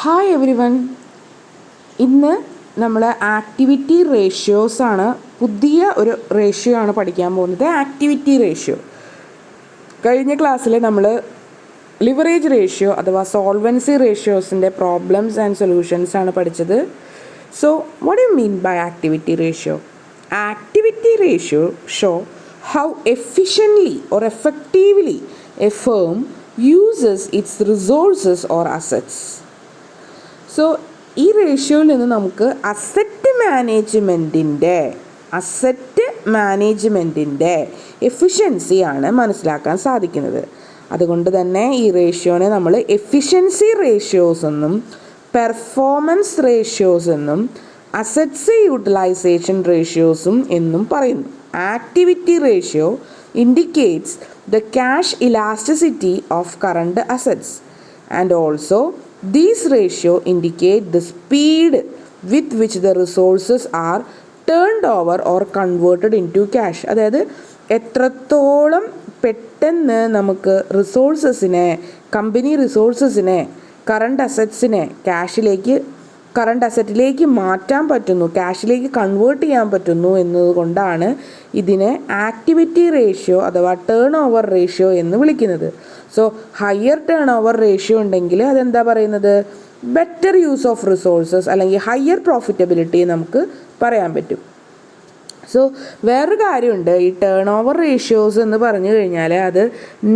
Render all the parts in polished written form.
Hi every one. ഇന്ന് നമ്മൾ activity ratios ആണ്, പുതിയ ഒരു റേഷ്യോ ആണ് പഠിക്കാൻ പോകുന്നത്. ആക്ടിവിറ്റി റേഷ്യോ കഴിഞ്ഞ ക്ലാസ്സിൽ നമ്മൾ ലിവറേജ് റേഷ്യോ അഥവാ സോൾവൻസി റേഷ്യോസിൻ്റെ പ്രോബ്ലംസ് ആൻഡ് സൊല്യൂഷൻസ് ആണ് പഠിച്ചത്. So what you mean by activity ratio? Activity ratio show how efficiently or effectively a firm uses its resources or assets. So ഈ റേഷ്യോയിൽ നിന്ന് നമുക്ക് അസറ്റ് മാനേജ്മെൻറ്റിൻ്റെ എഫിഷ്യൻസിയാണ് മനസ്സിലാക്കാൻ സാധിക്കുന്നത്. അതുകൊണ്ട് തന്നെ ഈ റേഷ്യോനെ നമ്മൾ എഫിഷ്യൻസി റേഷ്യോസ് എന്നും പെർഫോമൻസ് റേഷ്യോസ് എന്നും അസറ്റ്സ് യൂട്ടിലൈസേഷൻ റേഷ്യോസും എന്നും പറയുന്നു. Activity ratio indicates the cash elasticity of current assets, and also these ratio indicate the speed with which the resources are turned over or converted into cash. അതായത് എത്രത്തോളം പെട്ടെന്ന് നമുക്ക് company റിസോഴ്സസിനെ current അസറ്റിലേക്ക് മാറ്റാൻ പറ്റുന്നു, ക്യാഷിലേക്ക് convert ചെയ്യാൻ പറ്റുന്നു എന്നതുകൊണ്ടാണ് ഇതിനെ ആക്ടിവിറ്റി റേഷ്യോ അഥവാ ടേൺ ഓവർ റേഷ്യോ എന്ന് വിളിക്കുന്നത്. So higher turn over ratio ഉണ്ടെങ്കിൽ അതെന്താ പറയുന്നത്? ബെറ്റർ യൂസ് ഓഫ് റിസോഴ്സസ് അല്ലെങ്കിൽ ഹയർ പ്രോഫിറ്റബിലിറ്റി നമുക്ക് പറയാൻ പറ്റും. സോ വേറൊരു കാര്യമുണ്ട്, ഈ ടേൺ ഓവർ റേഷ്യോസ് എന്ന് പറഞ്ഞു കഴിഞ്ഞാൽ അത്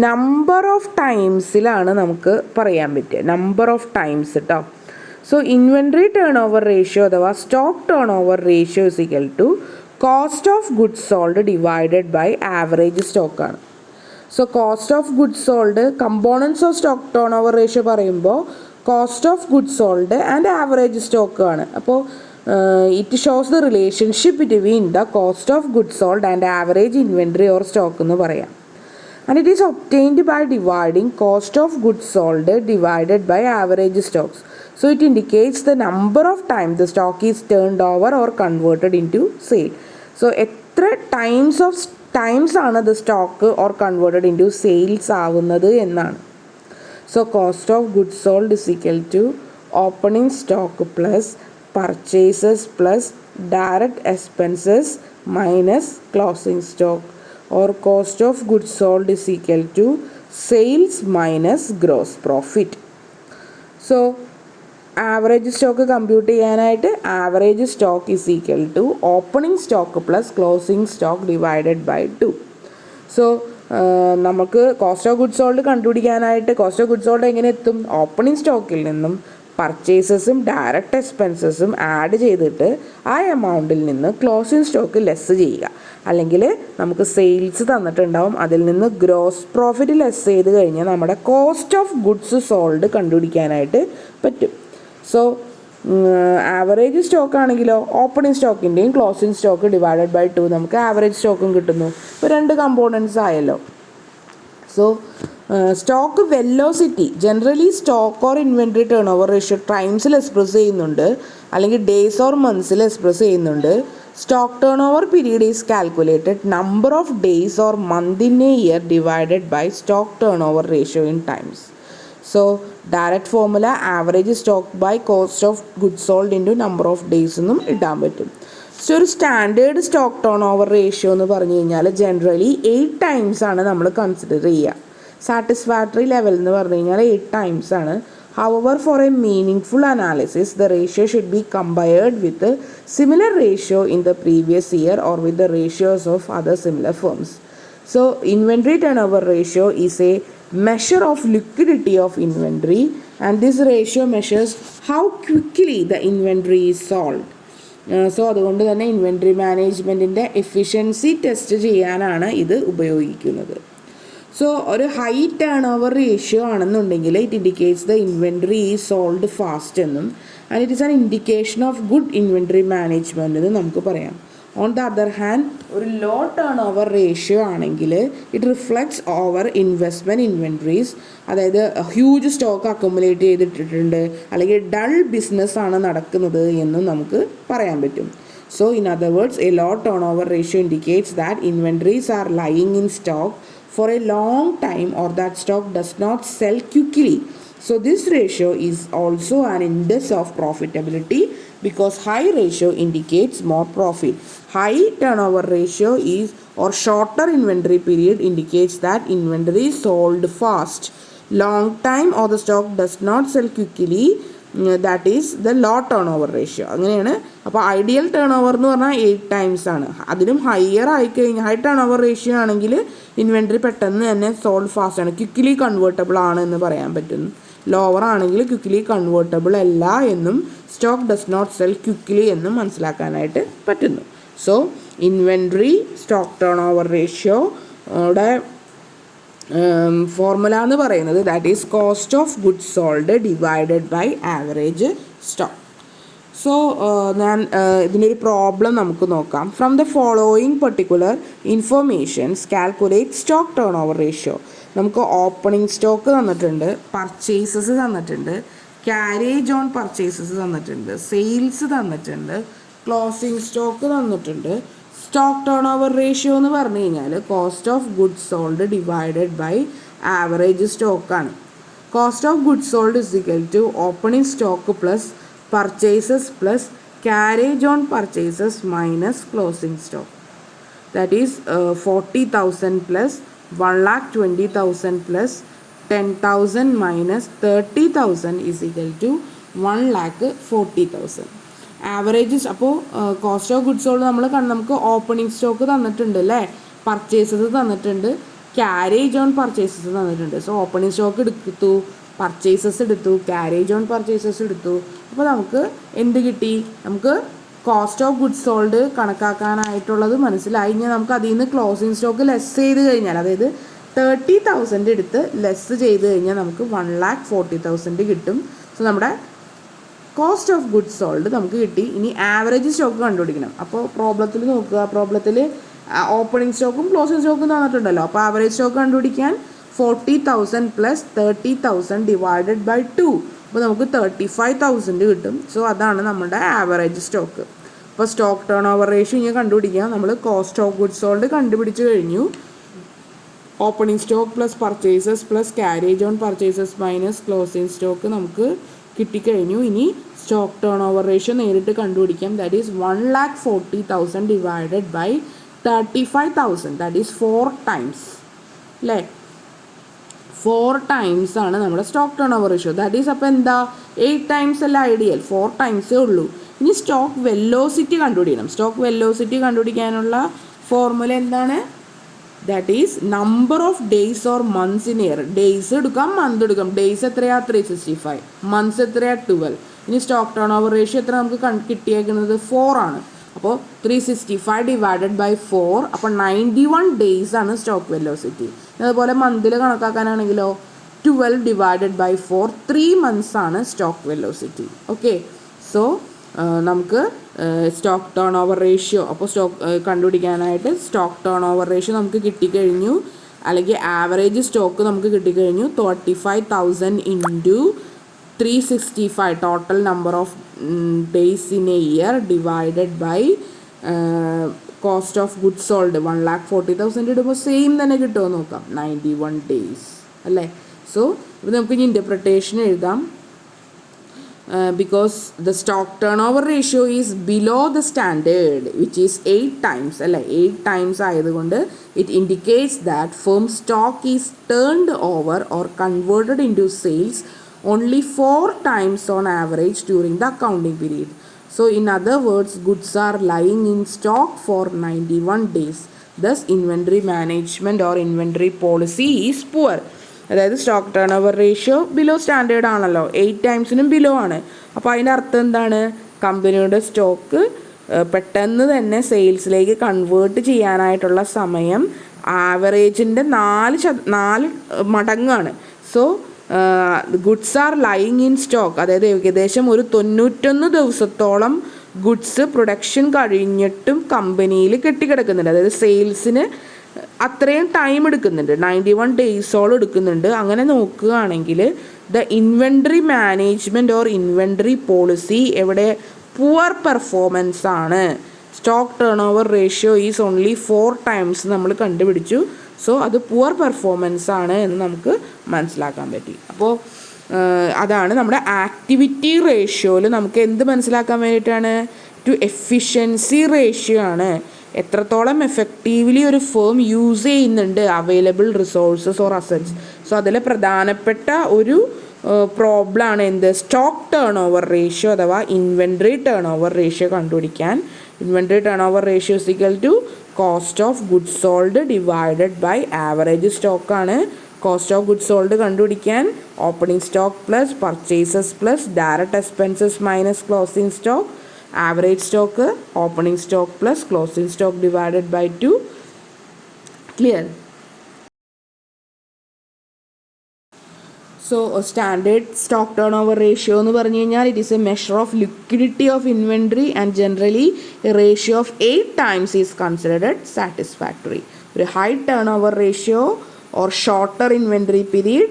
നമ്പർ ഓഫ് ടൈംസിലാണ് നമുക്ക് പറയാൻ പറ്റുക. നമ്പർ ഓഫ് ടൈംസ് കേട്ടോ. So inventory turn over ratio അഥവാ stock turn over ratio is equal to cost of goods sold divided by average സ്റ്റോക്കാണ്. So cost of goods sold, components of stock turn over ratio പറയുമ്പോൾ cost of goods sold and average stock ആണ്. അപ്പോൾ it shows the relationship between the cost of goods sold and average inventory or stock എന്ന് പറയാം. And it is obtained by dividing cost of goods sold divided by average stocks. So it indicates the number of times the stock is turned over or converted into sale. So എത്ര times ആണ് the stock or converted into sales ആവുന്നത് എന്നാണ്. So cost of goods sold is equal to opening stock plus purchases plus direct expenses minus closing stock, or cost of goods sold is equal to sales minus gross profit. So average stock compute ചെയ്യാനായിട്ട് average stock is equal to opening stock plus closing stock divided by 2. So നമുക്ക് cost of goods sold കണ്ടുപിടിക്കാനായിട്ട് cost of goods sold എങ്ങനെ എത്തും? Opening സ്റ്റോക്കിൽ നിന്നും പർച്ചേസസും direct എക്സ്പെൻസസും add ചെയ്തിട്ട് ആ എമൗണ്ടിൽ നിന്ന് ക്ലോസിംഗ് സ്റ്റോക്ക് ലെസ് ചെയ്യുക. അല്ലെങ്കിൽ നമുക്ക് സെയിൽസ് തന്നിട്ടുണ്ടാവും, അതിൽ നിന്ന് ഗ്രോസ് പ്രോഫിറ്റ് ലെസ് ചെയ്ത് കഴിഞ്ഞാൽ നമ്മുടെ കോസ്റ്റ് ഓഫ് ഗുഡ്സ് സോൾഡ് കണ്ടുപിടിക്കാനായിട്ട് പറ്റും. സോ ആവറേജ് സ്റ്റോക്ക് ആണെങ്കിലോ ഓപ്പണിംഗ് സ്റ്റോക്കിൻ്റെയും ക്ലോസിംഗ് സ്റ്റോക്ക് ഡിവൈഡഡ് ബൈ 2 നമുക്ക് ആവറേജ് സ്റ്റോക്കും കിട്ടുന്നു. ഇപ്പോൾ 2 കമ്പോണൻസ് ആയല്ലോ. So stock velocity generally stock or inventory turn over ratio ടൈംസിൽ എക്സ്പ്രസ് ചെയ്യുന്നുണ്ട്, അല്ലെങ്കിൽ ഡേയ്സ് ഓർ മന്ത്സിൽ എക്സ്പ്രസ് ചെയ്യുന്നുണ്ട്. Stock turn over period is calculated number of days or month in a year divided by stock turn over ratio in times. So direct formula average stock by cost of goods sold into number of days എന്നും ഇടാൻ പറ്റും. So ഒരു standard stock turn over ratio എന്ന് പറഞ്ഞു കഴിഞ്ഞാൽ generally 8 times ആണ് നമ്മൾ consider ചെയ്യുക. സാറ്റിസ്ഫാക്ടറി ലെവൽ എന്ന് പറഞ്ഞു കഴിഞ്ഞാൽ 8 times ആണ്. However, for a meaningful analysis, the ratio should be compared with the similar ratio in the previous year or with the ratios of other similar firms. So, inventory turnover ratio is a measure of liquidity of inventory, and this ratio measures how quickly the inventory is sold. So അതുകൊണ്ട് തന്നെ inventory മാനേജ്മെൻറ്റിൻ്റെ efficiency test ചെയ്യാനാണ് ഇത് ഉപയോഗിക്കുന്നത്. So ഒരു high turn over ratio ആണെന്നുണ്ടെങ്കിൽ it indicates the inventory is sold fast എന്നും, and it is an indication of good inventory management എന്ന് നമുക്ക് പറയാം. ഓൺ ദ അതർ ഹാൻഡ് ഒരു ലോ ടേൺ ഓവർ റേഷ്യോ ആണെങ്കിൽ it reflects over investment inventories, അതായത് huge stock accumulate ചെയ്തിട്ടിട്ടുണ്ട് അല്ലെങ്കിൽ dull ബിസിനസ്സാണ് നടക്കുന്നത് എന്നും നമുക്ക് പറയാൻ പറ്റും. So in other words, a low turnover ratio indicates that inventories are lying in stock for a long time or that stock does not sell quickly So this ratio is also an index of profitability because high ratio indicates more profit. High turnover ratio is or shorter inventory period indicates that inventory is sold fast. Long time or the stock does not sell quickly, that is the low turnover ratio. അങ്ങനെയാണ്. അപ്പോൾ ideal turn over എന്ന് പറഞ്ഞാൽ 8 times ആണ്. അതിലും higher ആയിക്കഴിഞ്ഞാൽ high turn over ratio ആണെങ്കിൽ inventory പെട്ടെന്ന് തന്നെ സോൾഡ് ഫാസ്റ്റ് ആണ്, ക്വിക്ക്ലി കൺവേർട്ടബിൾ ആണ് എന്ന് പറയാൻ പറ്റുന്നു. ലോവർ ആണെങ്കിൽ ക്വിക്ക്ലി കൺവേർട്ടബിൾ അല്ല എന്നും stock does not sell quickly എന്നും മനസ്സിലാക്കാനായിട്ട് പറ്റുന്നു. So inventory stock turn over റേഷ്യോയുടെ ഫോർമുല എന്ന് പറയുന്നത് that is cost of goods sold divided by average stock. So ഞാൻ ഇതിനൊരു പ്രോബ്ലം നമുക്ക് നോക്കാം. From the following particular informations calculate stock turn over ratio. നമുക്ക് ഓപ്പണിംഗ് സ്റ്റോക്ക് തന്നിട്ടുണ്ട്, പർച്ചേസസ് തന്നിട്ടുണ്ട്, ക്യാരേജ് ഓൺ പർച്ചേസസ് തന്നിട്ടുണ്ട്, സെയിൽസ് തന്നിട്ടുണ്ട്, ക്ലോസിംഗ് സ്റ്റോക്ക് തന്നിട്ടുണ്ട്. സ്റ്റോക്ക് ടേൺ ഓവർ റേഷ്യോ എന്ന് പറഞ്ഞു കഴിഞ്ഞാൽ cost of goods sold divided by average സ്റ്റോക്കാണ്. Cost of goods sold is equal to opening stock plus purchases plus carriage on purchases minus closing stock. That is 40,000 plus 1,20,000 plus 10,000 minus 30,000 is equal to 1,40,000. Average അപ്പോൾ cost of goods sold നമുക്ക് opening stock തന്നിട്ടുണ്ട് അല്ലേ, purchases തന്നിട്ടുണ്ട്, carriage on purchases തന്നിട്ടുണ്ട്. So opening stock എടുത്തു, purchases എടുത്തു, carriage on purchases എടുത്തു. അപ്പോൾ നമുക്ക് എന്ത് കിട്ടി? നമുക്ക് കോസ്റ്റ് ഓഫ് ഗുഡ്സ് സോൾഡ് കണക്കാക്കാനായിട്ടുള്ളത് മനസ്സിലായി. ഇനി നമുക്ക് അതിൽ നിന്ന് ക്ലോസിംഗ് സ്റ്റോക്ക് ലെസ് ചെയ്ത് കഴിഞ്ഞാൽ, അതായത് 30,000 എടുത്ത് ലെസ് ചെയ്ത് കഴിഞ്ഞാൽ നമുക്ക് 1,40,000 കിട്ടും. സോ നമ്മുടെ കോസ്റ്റ് ഓഫ് ഗുഡ്സ് സോൾഡ് നമുക്ക് കിട്ടി. ഇനി ആവറേജ് സ്റ്റോക്ക് കണ്ടുപിടിക്കണം. അപ്പോൾ പ്രോബ്ലത്തിൽ നോക്കുക, പ്രോബ്ലത്തിൽ ഓപ്പണിംഗ് സ്റ്റോക്കും ക്ലോസിംഗ് സ്റ്റോക്കും തന്നിട്ടുണ്ടല്ലോ. അപ്പോൾ ആവറേജ് സ്റ്റോക്ക് കണ്ടുപിടിക്കാൻ 40,000 പ്ലസ് 30,000 ഡിവൈഡഡ് ബൈ 2, അപ്പോൾ നമുക്ക് 35,000 കിട്ടും. സോ അതാണ് നമ്മുടെ ആവറേജ് സ്റ്റോക്ക്. അപ്പോൾ സ്റ്റോക്ക് ടേൺ ഓവർ റേഷ്യോ ഇങ്ങനെ കണ്ടുപിടിക്കാം. നമ്മൾ കോസ്റ്റ് ഓഫ് ഗുഡ്സ് സോൾഡ് കണ്ടുപിടിച്ച് കഴിഞ്ഞു. Opening stock plus purchases plus carriage on purchases minus closing stock നമുക്ക് കിട്ടിക്കഴിഞ്ഞു. ഇനി സ്റ്റോക്ക് ടേൺ ഓവർ റേഷ്യോ നേരിട്ട് കണ്ടുപിടിക്കാം. That is 1,40,000 divided by 35,000, that is 4 times അല്ലേ. 4 times ആണ് നമ്മുടെ stock turn over ratio. That is അപ്പോൾ എന്താ 8 times അല്ല ഐഡിയൽ, 4 times ഉള്ളൂ. ഇനി സ്റ്റോക്ക് വെലോസിറ്റി കണ്ടുപിടിക്കണം. സ്റ്റോക്ക് വെലോസിറ്റി കണ്ടുപിടിക്കാനുള്ള ഫോർമുല എന്താണ്? That is number of days or months in year. Days എടുക്കാം, മന്ത് എടുക്കാം. ഡേയ്സ് എത്രയാ 365, മന്ത്സ് എത്രയാ 12. ഇനി സ്റ്റോക്ക് ടേൺ ഓവർ റേഷ്യോ എത്ര നമുക്ക് കിട്ടിയേക്കുന്നത്? 4 ആണ്. അപ്പോൾ 365 ഡിവൈഡഡ് ബൈ 4, അപ്പോൾ 91 days ആണ് സ്റ്റോക്ക് വെലോസിറ്റി. അതുപോലെ മന്തിൽ കണക്കാക്കാനാണെങ്കിലോ 12 ഡിവൈഡഡ് ബൈ 4, 3 months ആണ് സ്റ്റോക്ക് വെലോസിറ്റി. ഓക്കെ, സോ നമുക്ക് സ്റ്റോക്ക് ടേൺ ഓവർ റേഷ്യോ, അപ്പോൾ സ്റ്റോക്ക് കണ്ടുപിടിക്കാനായിട്ട് സ്റ്റോക്ക് ടേൺ ഓവർ റേഷ്യോ നമുക്ക് കിട്ടിക്കഴിഞ്ഞു, അല്ലെങ്കിൽ ആവറേജ് സ്റ്റോക്ക് നമുക്ക് കിട്ടിക്കഴിഞ്ഞു. 35,000 into 365 total number of days in a year divided by cost of goods sold 1,40,000 ഇടുമ്പോൾ സെയിം തന്നെ കിട്ടുമോ നോക്കാം, 91 days അല്ലേ. സോ ഇത് നമുക്ക് ഇനി ഇൻ്റർപ്രിട്ടേഷൻ എഴുതാം. Because the stock turnover ratio is below the standard, which is 8 times അല്ലേ. 8 times ആയതുകൊണ്ട് it indicates that firm stock is turned over or converted into sales only 4 times on average during the accounting period. So in other words, goods are lying in stock for 91 days. Thus inventory management or inventory policy is poor. അതായത് stock turn over ratio below standard ആണല്ലോ, 8 timesനും below ആണ്. അപ്പോൾ അതിൻ്റെ അർത്ഥം എന്താണ്? കമ്പനിയുടെ stock പെട്ടെന്ന് തന്നെ സെയിൽസിലേക്ക് കൺവേർട്ട് ചെയ്യാനായിട്ടുള്ള സമയം ആവറേജിൻ്റെ 4 മടങ്ങാണ്. So goods are lying in stock, അതായത് ഏകദേശം ഒരു 91 ദിവസത്തോളം ഗുഡ്സ് പ്രൊഡക്ഷൻ കഴിഞ്ഞിട്ടും കമ്പനിയിൽ കെട്ടിക്കിടക്കുന്നുണ്ട്. അതായത് സെയിൽസിന് അത്രയും ടൈം എടുക്കുന്നുണ്ട്, 91 days എടുക്കുന്നുണ്ട്. അങ്ങനെ നോക്കുകയാണെങ്കിൽ the inventory management or inventory policy എവിടെ പുവർ പെർഫോമൻസ് ആണ്. Stock turn over ratio is only 4 times നമ്മൾ കണ്ടുപിടിച്ചു. സോ അത് പുവർ പെർഫോമൻസ് ആണ് എന്ന് നമുക്ക് മനസ്സിലാക്കാൻ പറ്റി. അപ്പോൾ അതാണ് നമ്മുടെ ആക്ടിവിറ്റി റേഷ്യോയിൽ നമുക്ക് എന്ത് മനസ്സിലാക്കാൻ വേണ്ടിയിട്ടാണ്, ടു എഫിഷ്യൻസി റേഷ്യോ ആണ്. എത്രത്തോളം എഫക്റ്റീവ്ലി ഒരു ഫേം യൂസ് ചെയ്യുന്നുണ്ട് available resources or assets. So അതിൽ പ്രധാനപ്പെട്ട ഒരു പ്രോബ്ലമാണ് എന്ത്, സ്റ്റോക്ക് ടേൺ ഓവർ റേഷ്യോ അഥവാ ഇൻവെൻട്രി ടേൺ ഓവർ റേഷ്യോ കണ്ടുപിടിക്കാൻ. Inventory turn over ratio is equal to cost of goods sold divided by average സ്റ്റോക്കാണ്. കോസ്റ്റ് ഓഫ് ഗുഡ്സ് സോൾഡ് കണ്ടുപിടിക്കാൻ opening stock plus purchases plus direct expenses minus closing stock. Average stock opening stock plus closing stock divided by 2. Clear? So standard stock turn over ratio എന്ന് പറഞ്ഞു കഴിഞ്ഞാൽ it is a measure of liquidity of inventory and generally a ratio of 8 times is considered satisfactory. ഒരു high turn over ratio or shorter inventory period,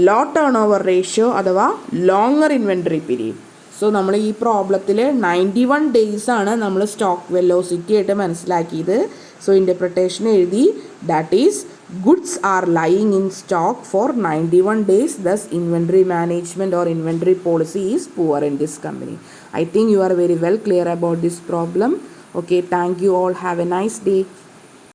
low turn over ratio അഥവാ longer inventory period. So നമ്മൾ ഈ പ്രോബ്ലത്തിൽ 91 days ആണ് നമ്മൾ stock velocity ആയിട്ട് മനസ്സിലാക്കിയത്. So interpretation എഴുതി, that is goods are lying in stock for 91 days, thus inventory management or inventory policy is poor in this company. I think you are very well clear about this problem. Okay, thank you all, have a nice day.